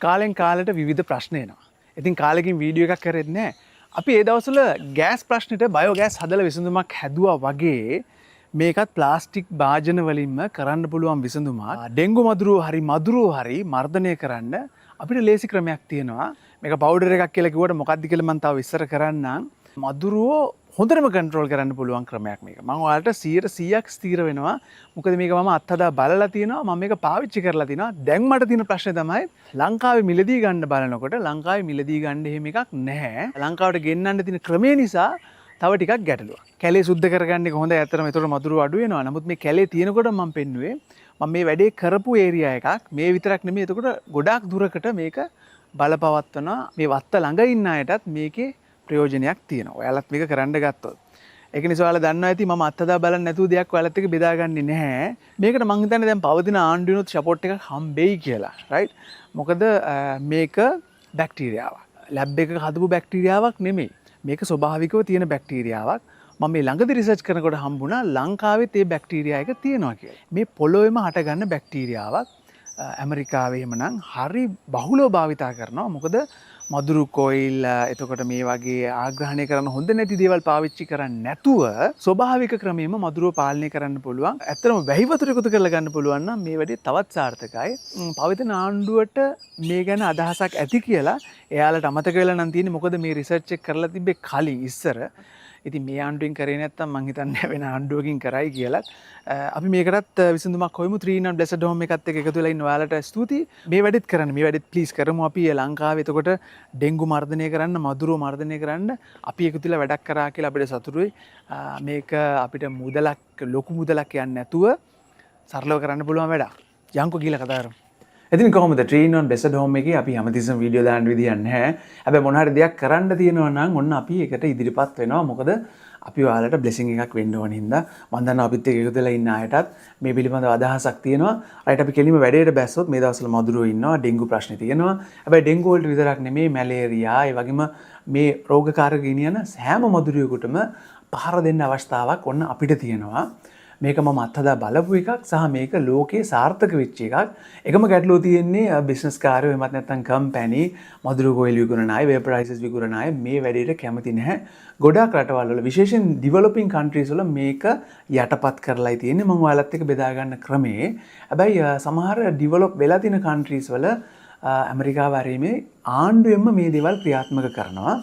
කාලෙන් කාලට විවිධ ප්‍රශ්න එනවා. ඉතින් කාලෙකින් වීඩියෝ එකක් කරෙත් නැහැ. අපි ඒ දවස්වල ගෑස් ප්‍රශ්නෙට බයෝගෑස් හදලා විසඳුමක් හැදුවා වගේ මේකත් ප්ලාස්ටික් භාජන වලින්ම කරන්න පුළුවන් විසඳුමක්. ඩෙන්ගු මදුරුව හරි මර්ධනය කරන්න අපිට ලේසි ක්‍රමයක් තියෙනවා. මේක පවුඩර් එකක් කියලා කිව්වට මොකක්ද කියලා මම තව විස්තර කරන්නම්. මදුරුව හොඳටම කන්ට්‍රෝල් කරන්න පුළුවන් ක්‍රමයක් මේක. මම ඔයාලට 100%ක් ස්ථීර වෙනවා. මොකද මේක මම අත්හදා බලලා තියෙනවා. මම මේක පාවිච්චි කරලා තිනවා. දැන් මට තියෙන ප්‍රශ්නේ තමයි ලංකාවේ මිලදී ගන්න බලනකොට ලංකාවේ මිලදී ගන්න එහෙම එකක් නැහැ. ලංකාවට ගෙන්නන්න තියෙන ක්‍රමය නිසා තව ටිකක් ගැටලුවක්. කැලේ සුද්ධ කරගන්න එක හොඳයි. ඇත්තටම ඒතකොට මදුරුව අඩු වෙනවා. නමුත් මේ කැලේ තියෙනකොට මම පෙන්නුවේ මම මේ වැඩේ කරපු ඒරියා එකක්. මේ විතරක් නෙමෙයි. එතකොට ගොඩාක් දුරකට මේක බලපවත්වනවා. මේ වත්ත ළඟ ඉන්න අයටත් මේකේ ප්‍රයෝජනයක් තියෙනවා. ඔයාලත් මේක කරන්න ගත්තොත්. ඒක නිසා ඔයාලා දන්නවා ඇති මම අත්හදා බලන්නේ නැතුව දෙයක් ඔයාලත් එක්ක බෙදාගන්නේ නැහැ. මේකට මං හිතන්නේ දැන් පවතින ආණ්ඩුවෙනුත් සපෝට් එකක් හම්බෙයි කියලා. රයිට්? මොකද මේක බැක්ටීරියාවක්. ලැබ් එකක හදපු බැක්ටීරියාවක් නෙමෙයි. මේක ස්වභාවිකව තියෙන බැක්ටීරියාවක්. මම මේ ළඟදී රිසර්ච් කරනකොට හම්බුණා ලංකාවෙත් මේ බැක්ටීරියා එක තියෙනවා කියලා. මේ පොළොවේම හටගන්න බැක්ටීරියාවක්. ඇමරිකාවේ එහෙමනම් හරි බහුලව භාවිතා කරනවා. මොකද මදුරු කොයිල් එතකොට මේ වගේ ආග්‍රහණය කරන්න හොඳ නැති දේවල් පාවිච්චි කරන්නේ නැතුව ස්වභාවික ක්‍රමයෙන්ම මදුරුව පාලනය කරන්න පුළුවන්. ඇත්තටම වැහි වතුර එකතු කරලා ගන්න පුළුවන් නම් මේ වැඩේ තවත් සාර්ථකයි. පවතින ආණ්ඩුවට මේ ගැන අදහසක් ඇති කියලා එයාලට අමතක වෙලා නම් තියෙන්නේ. මොකද මේ රිසර්ච් එක කරලා තිබ්බේ කලින් ඉස්සර. ඉතින් මේ ආණ්ඩුවෙන් කරේ නැත්තම් මං හිතන්නේ වෙන ආණ්ඩුවකින් කරයි කියලා. අපි මේකටත් විසඳුමක් හොයමු. 3 in blessed home එකත් එක්ක එකතු වෙලා ඉන්න ඔයාලට ස්තුතියි. මේ වැඩෙත් කරන්න. මේ වැඩෙත් ප්ලීස් කරමු අපි ලංකාවේ. එතකොට ඩෙන්ගු මර්ධනය කරන්න, මදුරුව මර්ධනය කරන්න අපි එකතු වෙලා වැඩක් කරා කියලා අපිට සතුටුයි. මේක අපිට ලොකු මුදලක් යන්නේ නැතුව සරලව කරන්න පුළුවන් වැඩක්. යන්කෝ කියලා කතා කරමු. ඉතින් කොහොමද 3 in blessed home එකේ අපි හැමතිස්සෙම වීඩියෝ දාන්න විදියක් නැහැ. හැබැයි මොන හරි දෙයක් කරන්න තියෙනවා නම් ඔන්න අපි ඒකට ඉදිරිපත් වෙනවා. මොකද අපි ඔයාලට බ්ලෙසිං එකක් වෙන්න ඕන හින්දා මම දන්නවා අපිත් එක්ක එකතු වෙලා ඉන්න අයටත් මේ පිළිබඳව අදහසක් තියෙනවා. රයිට් අපි කෙලින්ම වැඩේට බැස්සොත් මේ දවස්වල මදුරුවෝ ඉන්නවා, ඩෙන්ගු ප්‍රශ්නේ තියෙනවා. හැබැයි ඩෙන්ගු වලට විතරක් නෙමෙයි මැලේරියා, ඒ වගේම මේ රෝගකාරක ගෙනියන සෑම මදුරුවෙකුටම පහර දෙන්න අවස්ථාවක් ඔන්න අපිට තියෙනවා. මේක මම අත්හදා බලපු එකක් සහ මේක ලෝකේ සාර්ථක වෙච්ච එකක්. එකම ගැටලුව තියෙන්නේ බිස්නස් කාරයෝ එමත් නැත්නම් කම්පැනි මදුරු කොයිල් විකුණන අය, වේපරයිසර්ස් විකුණන අය මේ වැඩේට කැමති නැහැ. ගොඩාක් රටවල් වල විශේෂයෙන් ඩිවෙලොපින් කන්ට්‍රීස් වල මේක යටපත් කරලායි තියෙන්නේ. මම ඔයාලත් එක්ක බෙදා ගන්න ක්‍රමේ. හැබැයි සමහර ඩිවෙලොප් වෙලා තියෙන කන්ට්‍රීස් වල ඇමරිකාව වගේ ආණ්ඩුවෙන්ම මේ දේවල් ක්‍රියාත්මක කරනවා.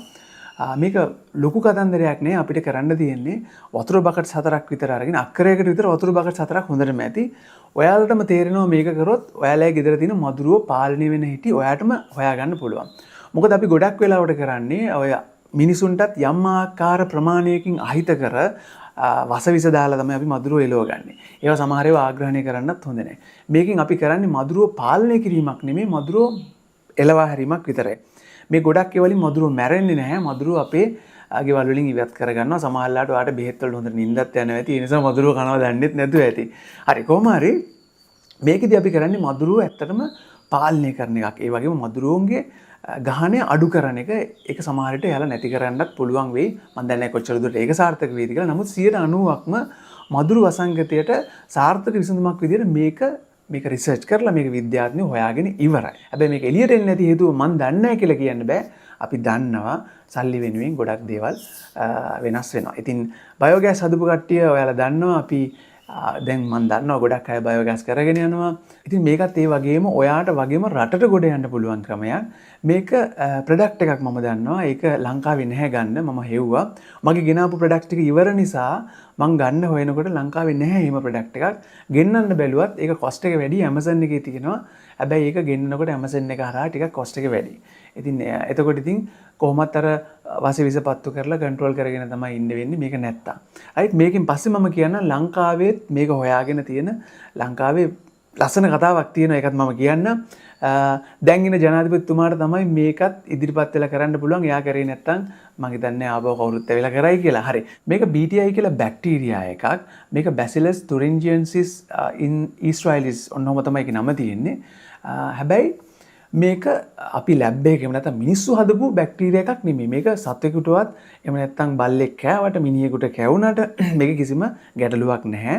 මේක ලොකු කතන්දරයක් නේ. අපිට කරන්න තියෙන්නේ වතුර බකට් 4ක් විතර අරගෙන අක්කරයකට විතර වතුර බකට් 4ක් හොඳටම ඇති. ඔයාලටම තේරෙනවා මේක කරොත් ඔයාලගේ ගෙදර තියෙන මදුරුව පාලනය වෙන හිටි ඔයාටම හොයාගන්න පුළුවන්. මොකද අපි ගොඩක් වෙලාවට කරන්නේ ඔය මිනිසුන්ටත් යම් ආකාර ප්‍රමාණයකින් අහිත කර වසවිස දාලා තමයි අපි මදුරුව එලවගන්නේ. ඒවා සමහර ඒවා ආග්‍රහණය කරන්නත් හොඳ නැහැ. මේකෙන් අපි කරන්නේ මදුරුව පාලනය කිරීමක් නෙමෙයි, මදුරුව එලවා හැරීමක් විතරයි. මේ ගොඩක් ඒවලින් මදුරුව මැරෙන්නේ නැහැ. මදුරුව අපේ ගෙවල් වලින් ඉවත් කරගන්නවා. සමහරලාට ඔයාලට බෙහෙත් වල හොඳට නිින්දත් යනවා ඇති. ඒ නිසා මදුරුව කනවා දන්නෙත් නැතුව ඇති. හරි කොහොම හරි මේකෙදි අපි කරන්නේ මදුරුව ඇත්තටම පාලනය කරන එකක්. ඒ වගේම මදුරුවන්ගේ ගහණය අඩු කරන එක. ඒක සමහරට එයාලා නැති කරන්නත් පුළුවන් වෙයි. මම දන්නේ නැහැ කොච්චර දුරට ඒක සාර්ථක වෙයිද කියලා. නමුත් 90%ක්ම මදුරු වසංගතයට සාර්ථක විසඳුමක් විදිහට මේක රිසර්ච් කරලා මේක විද්‍යාඥයෝ හොයාගෙන ඉවරයි. හැබැයි මේක එළියට එන්නේ නැති හේතුව මම දන්නේ නැහැ කියලා කියන්න බෑ. අපි දන්නවා සල්ලි වෙනුවෙන් ගොඩක් දේවල් වෙනස් වෙනවා. ඉතින් බයෝගෑස් හදපු කට්ටිය ඔයාලා දන්නවා අපි දැන් මම දන්නවා ගොඩක් අය බයෝගෑස් කරගෙන යනවා. ඉතින් මේකත් ඒ වගේම ඔයාට වගේම රටට ගොඩ යන්න පුළුවන් ක්‍රමයක්. මේක ප්‍රොඩක්ට් එකක් මම දන්නවා. ඒක ලංකාවේ නැහැ ගන්න. මම හෙව්වා. මගේ ගෙනාපු ප්‍රොඩක්ට් එක ඉවර නිසා මං ගන්න හොයනකොට ලංකාවේ නැහැ එහෙම ප්‍රොඩක්ට් එකක්. ගෙන්නන්න බැලුවත් ඒක කොස්ට් එක වැඩි. Amazon එකේ තියෙනවා. හැබැයි ඒක ගෙන්නනකොට Amazon එක හරහා ටිකක් කොස්ට් එක වැඩි. ඉතින් එතකොට ඉතින් කොහොමත් අර වසවිස පත්තු කරලා කන්ට්‍රෝල් කරගෙන තමයි ඉන්න වෙන්නේ මේක නැත්තම්. රයිට් මේකෙන් පස්සේ මම කියන්න ලංකාවේත් මේක හොයාගෙන තියෙන ලංකාවේ ලස්සන කතාවක් තියෙනවා. ඒකත් මම කියන්න. දැන් ඉන්න ජනාධිපතිතුමාට තමයි මේකත් ඉදිරිපත් වෙලා කරන්න පුළුවන්. එයා කරේ නැත්තම් මම හිතන්නේ ආපහු කවුරුත් ඇවිල්ලා කරයි කියලා. හරි. මේක BTI කියලා බැක්ටීරියා එකක්. මේක Bacillus thuringiensis in Israelis ඔන්නෝම තමයි ඒකේ නම තියෙන්නේ. හැබැයි මේක අපි ලැබ් එකේම නැත්නම් මිනිස්සු හදපු බැක්ටීරියා එකක් නෙමෙයි. මේක සත්වෙකුටවත් එහෙම නැත්නම් බල්ලෙක් කෑවට මිනිහෙකුට කැවුනට මේක කිසිම ගැටලුවක් නැහැ.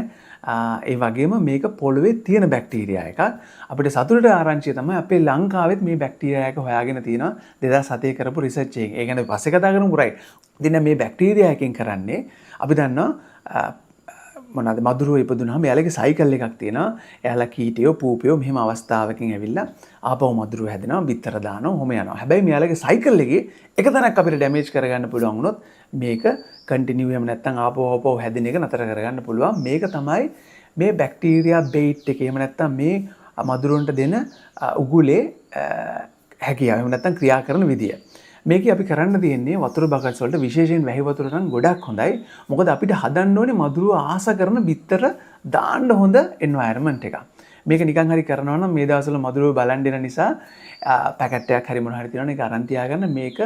ඒ වගේම මේක පොළවේ තියෙන බැක්ටීරියා එකක්. අපිට සතුටට ආරංචිය තමයි අපේ ලංකාවෙත් මේ බැක්ටීරියා එක හොයාගෙන තියෙනවා 2007 කරපු රිසර්ච් එකකින්. ඒ කියන්නේ පස්සේ කතා කරමු රයිට්. ඉතින් මේ බැක්ටීරියා එකෙන් කරන්නේ අපි දන්නවා මොනවාද මදුරුව ඉපදුනහම එයාලගේ සයිකල් එකක් තියෙනවා. එයාලා කීටයෝ පූපයෝ මෙහෙම අවස්ථාවකින් ඇවිල්ලා ආපහු මදුරුව හැදෙනවා, බිත්තර දානවා, ඔහොම යනවා. හැබැයි මෙයාලගේ සයිකල් එකේ එක තැනක් අපිට ඩැමේජ් කරගන්න පුළුවන් වුණොත් මේක කන්ටිනියු එහෙම නැත්නම් ආපහු හැදෙන එක නතර කරගන්න පුළුවන්. මේක තමයි මේ බැක්ටීරියා බේට් එක. එහෙම නැත්නම් මේ මදුරුවන්ට දෙන උගුලේ හැකියාව. එහෙම නැත්නම් ක්‍රියා කරන විදිය. මේක අපි කරන්න තියෙන්නේ වතුර බකට්ස් වලට විශේෂයෙන් වැහි වතුර නම් ගොඩක් හොඳයි. මොකද අපිට හදන්න ඕනේ මදුරුව ආස කරන බිත්තර දාන්න හොඳ එන්වයරන්මන්ට් එකක්. මේක නිකන් හරි කරනවා නම් මේ දවස්වල මදුරුව බලන් දෙන නිසා පැකට් එකක් හරි මොනවා හරි තියෙනවා නේ ඒක අරන් තියාගන්න. මේක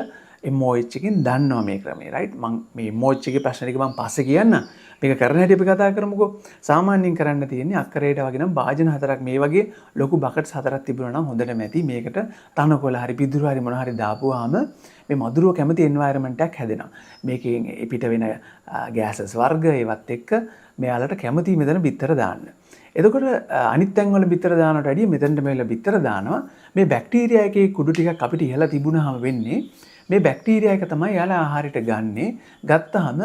MOH එකකින් දන්නවා මේ ක්‍රමය රයිට්. මම මේ MOH එකේ ප්‍රශ්න ටික මම පස්සේ කියන්න. මේක කරන හැටි අපි කතා කරමුකෝ. සාමාන්‍යයෙන් කරන්න තියෙන්නේ අක්කරේට වගේ නම් භාජන 4ක් මේ වගේ ලොකු බකට්ස් 4ක් තිබුණා නම් හොඳටම ඇති. මේකට තනකොළ හරි පිදුරු හරි මොනවා හරි දාපුවාම මේ මදුරුව කැමති එන්වයරන්මන්ට් එකක් හැදෙනවා. මේකෙන් පිට වෙන ගෑසස් වර්ග ඒවත් එක්ක මෙයාලට කැමති මෙතන බිත්තර දාන්න. එතකොට අනිත් තැන්වල බිත්තර දානට වැඩිය මෙතනට මෙල බිත්තර දානවා. මේ බැක්ටීරියා එකේ කුඩු ටිකක් අපිට ඉහළ තිබුණාම වෙන්නේ මේ බැක්ටීරියා එක තමයි යාලා ආහාරයට ගන්නෙ. ගත්තාම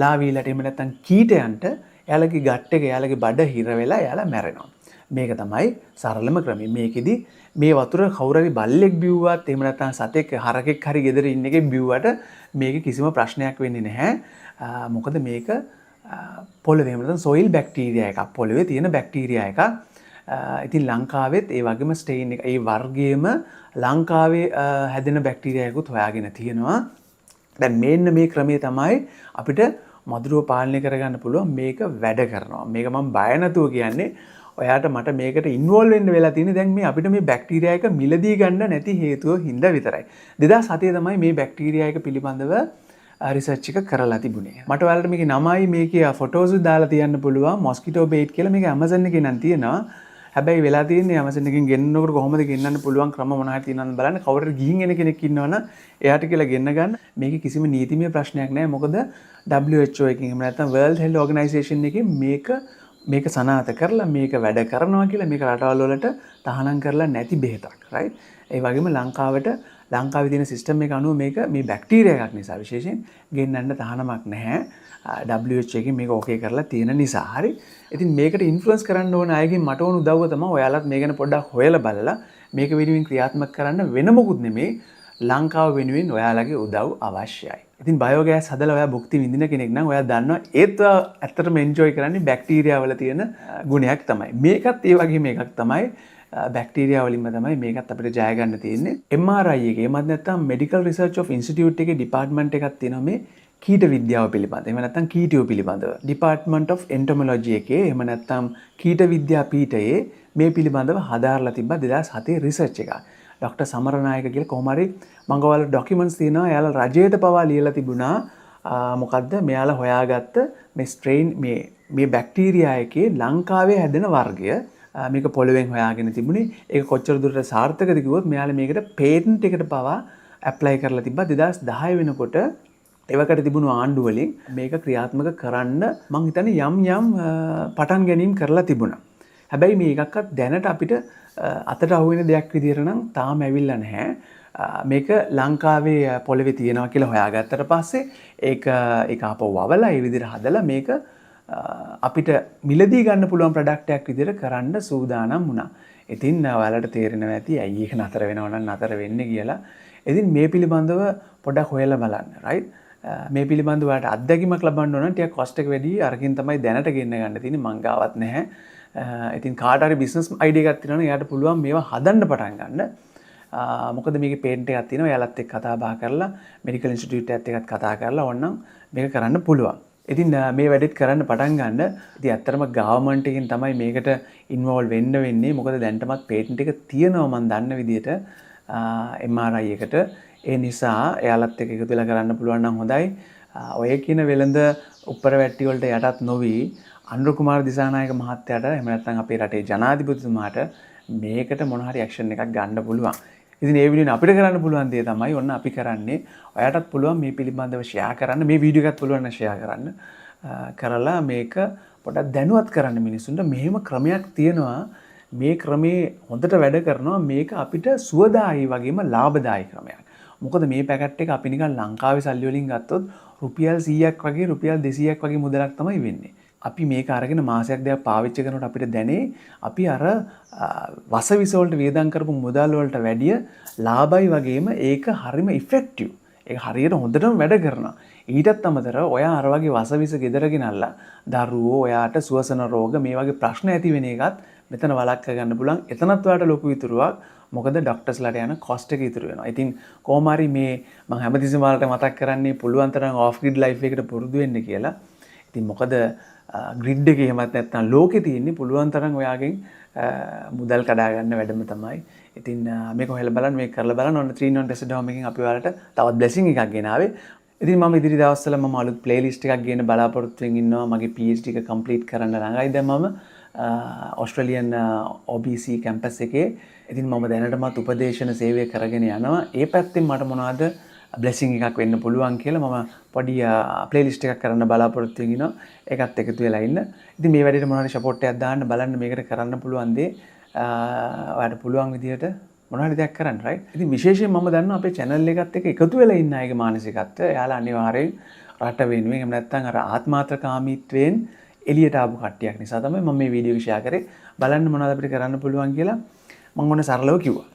ලාවීලට එහෙම නැත්නම් කීටයන්ට යාලගේ ගට් එක යාලගේ බඩ හිර වෙලා යාලා මැරෙනවා. මේක තමයි සරලම ක්‍රමය. මේකෙදි මේ වතුර කවුරු හරි බල්ලෙක් බිව්වත් එහෙම නැත්නම් සතෙක් හරකෙක් හරි ගෙදර ඉන්න එකෙක් බිව්වට මේක කිසිම ප්‍රශ්නයක් වෙන්නේ නැහැ. මොකද මේක පොළවේ එහෙම නැත්නම් සොයිල් බැක්ටීරියා එකක්. පොළවේ තියෙන බැක්ටීරියා එකක්. ඉතින් ලංකාවෙත් ඒ වගේම ස්ටේන් එක ඒ වර්ගයේම ලංකාවේ හැදෙන බැක්ටීරියා එකකුත් හොයාගෙන තියෙනවා. දැන් මේන්න මේ ක්‍රමය තමයි අපිට මදුරුව පාලනය කරගන්න පුළුවන්. මේක වැඩ කරනවා. මේක මම බය නැතුව කියන්නේ. ඔයාට මට මේකට ඉන්වෝල්ව් වෙන්න වෙලා තියෙන්නේ දැන් මේ අපිට මේ බැක්ටීරියා එක මිලදී ගන්න නැති හේතුව හින්දා විතරයි. 2007 තමයි මේ බැක්ටීරියා එක පිළිබඳව රිසර්ච් එක කරලා තිබුණේ. මට ඔයාලට මේකේ නමයි මේකේ ෆොටෝස් දාලා තියන්න පුළුවන්. මොස්කිටෝ බේට් කියලා මේක Amazon එකේ නම් තියෙනවා. හැබැයි වෙලා තියෙන්නේ Amazon එකෙන් ගෙන්නනකොට කොහොමද ගෙන්නන්න පුළුවන් ක්‍රම මොනවද තියෙනවද බලන්න. කවුරුහරි ගිහින් එන කෙනෙක් ඉන්නවනම් එයාට කියලා ගෙන්න ගන්න. මේකේ කිසිම නීතිමය ප්‍රශ්නයක් නැහැ. මොකද WHO එකකින් එහෙම නැත්නම් World Health Organization එකකින් මේක සනාථ කරලා මේක වැඩ කරනවා කියලා මේක රටවල් වලට තහනම් කරලා නැති බෙහෙතක් රයිට්. ඒ වගේම ලංකාවේ තියෙන සිස්ටම් එක අනුව මේක මේ බැක්ටීරියා එකක් නිසා විශේෂයෙන් ගෙන්නන්න තහනමක් නැහැ. WHO එකකින් මේක ඕකේ කරලා තියෙන නිසා. හරි. ඉතින් මේකට ඉන්ෆ්ලුවන්ස් කරන්න ඕන අයගෙන් මට ඕන උදව්ව තමයි ඔයාලත් මේ ගැන පොඩ්ඩක් හොයලා බලලා මේක වෙනුවෙන් ක්‍රියාත්මක කරන්න වෙන මොකුත් නෙමෙයි ලංකාව වෙනුවෙන් ඔයාලගේ උදව් අවශ්‍යයි. ඉතින් බයෝගෑස් හදලා ඔයා භුක්ති විඳින කෙනෙක් නම් ඔයා දන්නවා ඒත් ඇත්තටම එන්ජොයි කරන්නේ බැක්ටීරියා වල තියෙන ගුණයක් තමයි. මේකත් ඒ වගේම එකක් තමයි බැක්ටීරියා වලින්ම තමයි මේකත් අපිට ජය ගන්න තියෙන්නේ. MRI එකේ එමත් නැත්නම් Medical Research of Institute එකේ ඩිපාර්ට්මන්ට් එකක් තියෙනවා මේ කීට විද්‍යාව පිළිබඳව. එහෙම නැත්නම් කීටයෝ පිළිබඳව. Department of Entomology එකේ එහෙම නැත්නම් කීට විද්‍යා පීඨයේ මේ පිළිබඳව හදාarලා තිබ්බා 2007 රිසර්ච් එකක්. ඩොක්ටර් සමරනායක කියලා කොහොම හරි මම ඔයාලා ඩොකියුමන්ට්ස් තියෙනවා. එයාලා රජයට පවා ලියලා තිබුණා මොකද්ද මෙයාලා හොයාගත්ත මේ ස්ට්‍රේන් මේ බැක්ටීරියා එකේ ලංකාවේ හැදෙන වර්ගය මේක පොළවෙන් හොයාගෙන තිබුණේ. ඒක කොච්චර දුරට සාර්ථකද කිව්වොත් මෙයාලා මේකට පේටන්ට් එකට පවා ඇප්ලයි කරලා තිබ්බා 2010 වෙනකොට. ඒවකට තිබුණු ආණ්ඩු වලින් මේක ක්‍රියාත්මක කරන්න මං හිතන්නේ යම් පටන් ගැනීම කරලා තිබුණා. හැබැයි මේකක්වත් දැනට අපිට අතට අහුවෙන දෙයක් විදිහට නම් තාම ඇවිල්ලා නැහැ. මේක ලංකාවේ පොළවේ තියෙනවා කියලා හොයාගත්තට පස්සේ ඒක ආපහු වවලා ඒ විදිහට හදලා මේක අපිට මිලදී ගන්න පුළුවන් ප්‍රොඩක්ට් එකක් විදිහට කරන්න සූදානම් වුණා. ඉතින් ඔයාලට තේරෙනවා ඇති ඇයි ඒක නතර වෙනව නම් නතර වෙන්නේ කියලා. ඉතින් මේ පිළිබඳව පොඩ්ඩක් හොයලා බලන්න. රයිට්. මේ පිළිබඳව ඔයාලට අත්දැකීමක් ලබන්න ඕන නම් ටිකක් කොස්ට් එක වැඩි. අරකින් තමයි දැනට ගෙන්න ගන්න තියෙන්නේ. මං ගාවත් නැහැ. ඉතින් කාට හරි බිස්නස් අයිඩියා එකක් තියෙනවා නම් එයාට පුළුවන් මේවා හදන්න පටන් ගන්න. මොකද මේකේ පේටන්ට් එකක් තියෙනවා. එයාලත් එක්ක කතා බහ කරලා මෙඩිකල් ඉන්ස්ටිටියුට් එකත් එක්ක කතා කරලා ඕනනම් මේක කරන්න පුළුවන්. ඉතින් මේ වැඩේත් කරන්න පටන් ගන්න. ඉතින් ඇත්තටම ගවර්න්මන්ට් එකෙන් තමයි මේකට ඉන්වෝල්ව් වෙන්න වෙන්නේ. මොකද දැන්ටමත් පේටන්ට් එක තියෙනවා මම දන්න විදිහට MRI එකට. ඒ නිසා එයාලත් එක්ක එකතු වෙලා කරන්න පුළුවන් නම් හොඳයි. ඔය කියන වෙළඳ උඩර වැට්ටි වලට යටත් නොවි අනුර කුමාර දිසානායක මහත්තයාට එහෙම නැත්නම් අපේ රටේ ජනාධිපතිතුමාට මේකට මොන හරි ඇක්ෂන් එකක් ගන්න පුළුවන්. ඉතින් ඒ වීඩියෝ අපිට කරන්න පුළුවන් දේ තමයි ඔන්න අපි කරන්නේ. ඔයාටත් පුළුවන් මේ පිළිබඳව ෂෙයා කරන්න. මේ වීඩියෝ එකත් පුළුවන් නම් ෂෙයා කරන්න. කරලා මේක පොඩ්ඩක් දැනුවත් කරන්න මිනිස්සුන්ට. මෙහෙම ක්‍රමයක් තියෙනවා. මේ ක්‍රමේ හොඳට වැඩ කරනවා. මේක අපිට සුවදායි වගේම ලාභදායි ක්‍රමයක්. මොකද මේ පැකට් එක අපි නිකන් ලංකාවේ සල්ලි වලින් ගත්තොත් රුපියල් 100ක් වගේ රුපියල් 200ක් වගේ මුදලක් තමයි වෙන්නේ. අපි මේක අරගෙන මාසයක් දෙකක් පාවිච්චි කරනකොට අපිට දැනේ අපි අර වසවිස වලට වියදම් කරපු මුදල් වලට වැඩිය ලාභයි වගේම ඒක හරිම ඉෆෙක්ටිව්. ඒක හරියට හොඳටම වැඩ කරනවා. ඊටත් අමතරව ඔයා අර වගේ වසවිස ගෙදර ගෙනල්ලා දරුවෝ ඔයාට සුවසන රෝග මේ වගේ ප්‍රශ්න ඇති වෙන එකත් මෙතන වළක්වා ගන්න පුළුවන්. එතනත් ඔයාට ලොකු ඉතුරුවක්. මොකද ඩොක්ටර්ස්ලාට යන කොස්ට් එක ඉතුරු වෙනවා. ඉතින් කොහොම හරි මේ මම හැමතිස්සෙම ඔයාලට මතක් කරන්නේ පුළුවන් තරම් ඔෆ් ග්‍රිඩ් ලයිෆ් එකකට පුරුදු වෙන්න කියලා. ඉතින් මොකද ග්‍රිඩ් එකේ එහෙමත් නැත්නම් ලෝකේ තියෙන්නේ පුළුවන් තරම් ඔයාගෙන් මුදල් කඩා ගන්න වැඩම තමයි. ඉතින් මේක හොයලා බලන්න මේක කරලා බලන්න ඔන්න 3-in-1 ටෙස්ට් ඩෝම් එකකින් අපි ඔයාලට තවත් බ්ලෙසිං එකක් ගෙනාවේ. ඉතින් මම ඉදිරි දවස්වල මම අලුත් ප්ලේලිස්ට් එකක් ගේන්න බලාපොරොත්තු වෙමින් ඉන්නවා. මගේ PhD එක කම්ප්ලීට් කරන්න ළඟයි දැන් මම ඔස්ට්‍රේලියන් OBC කැම්පස් එකේ. ඉතින් මම දැනටමත් උපදේශන සේවය කරගෙන යනවා. ඒ පැත්තෙන් මට මොනවද බ්ලෙසිං එකක් වෙන්න පුළුවන් කියලා මම පොඩි ප්ලේලිස්ට් එකක් කරන්න බලාපොරොත්තු වෙනවා. ඒකත් එකතු වෙලා ඉන්න. ඉතින් මේ වැඩේට මොනවාරි සපෝට් එකක් දාන්න බලන්න මේකට කරන්න පුළුවන් දේ ඔයාලට පුළුවන් විදියට මොනවාරි දෙයක් කරන්න right. ඉතින් විශේෂයෙන් මම දන්නවා අපේ channel එකත් එක්ක එකතු වෙලා ඉන්න අයගේ මානසිකත්වය. එයාලා අනිවාර්යෙන් රට වෙනුවෙන් එහෙම නැත්නම් අර ආත්මාර්ථකාමීත්වයෙන් එළියට ආපු කට්ටියක් නිසා තමයි මම මේ වීඩියෝ එක ෂෙයා කරේ. බලන්න මොනවද අපිට කරන්න පුළුවන් කියලා මම ඔන්න සරලව කිව්වා.